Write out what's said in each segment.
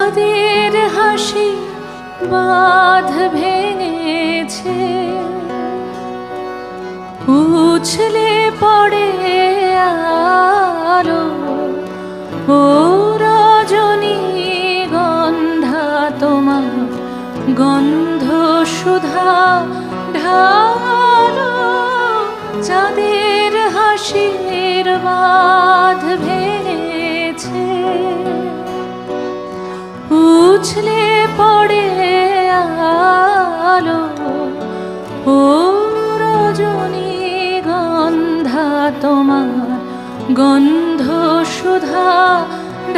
তাদের হাসি বাঁধ ভেঙেছে, উছলে পড়ে আলো ও রজনী গন্ধা তোমার গন্ধ সুধা ঢালো। চাঁদের হাসির বাঁধ ভেঙেছে, উছলে পড়ে আলো ও রজনী গন্ধা তোমার গন্ধ সুধা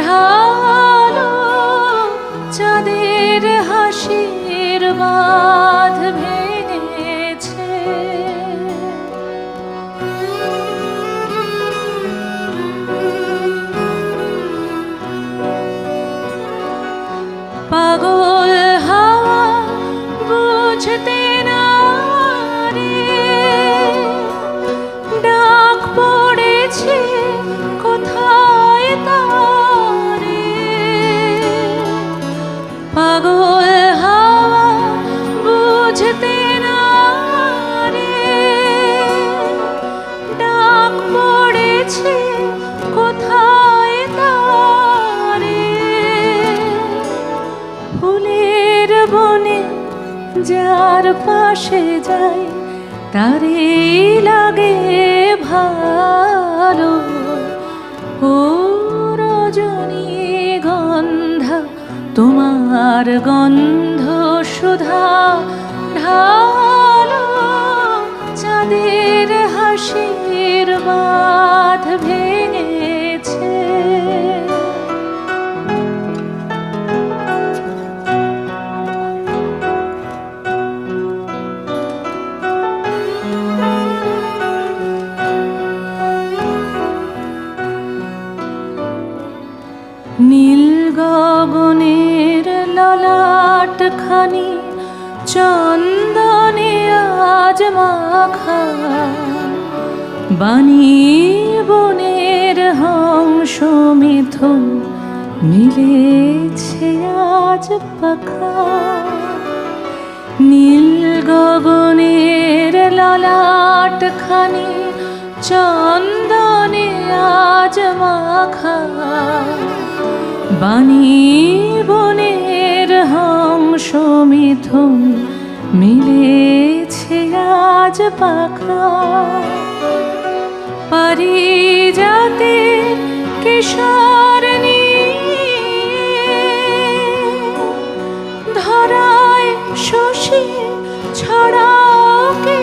ঢালো। চাঁদের হাসির বাঁধ ভেঙেছে। পাগল হাওয়া বুঝতে না রে, ডাক পড়েছে কোথায় তারে। পাগল হাওয়া বুঝতে না রে, ডাক পড়েছে কোথায় তারে। ফুলের বনে যার পাশে যায় তারে লাগে ভালো ও রজনী গন্ধা তোমার গন্ধ সুধা ঢালো। চাঁদের হাসির বাঁধ ভেঙেছে। নীল গগনের ললাট খানি চন্দনে আজ মাখা, বাণী বনের হংস মিথুন মিলেছে আজ পাখা। নীল গগনের ললাট খানি চন্দনে আজ মাখা, বাণী বনের হংস মিথুন মিলেছে আজ পাখা। পারিজাতের কিশোর ধরায় শশী ছড়াকে,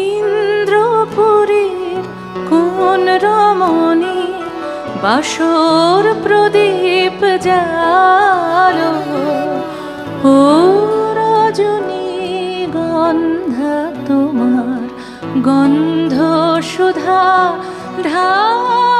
ইন্দ্রপুরীর কোন রমণী বাসর প্রদীপ জালো ও রজনী গন্ধা তোমার গন্ধ সুধা ঢালো।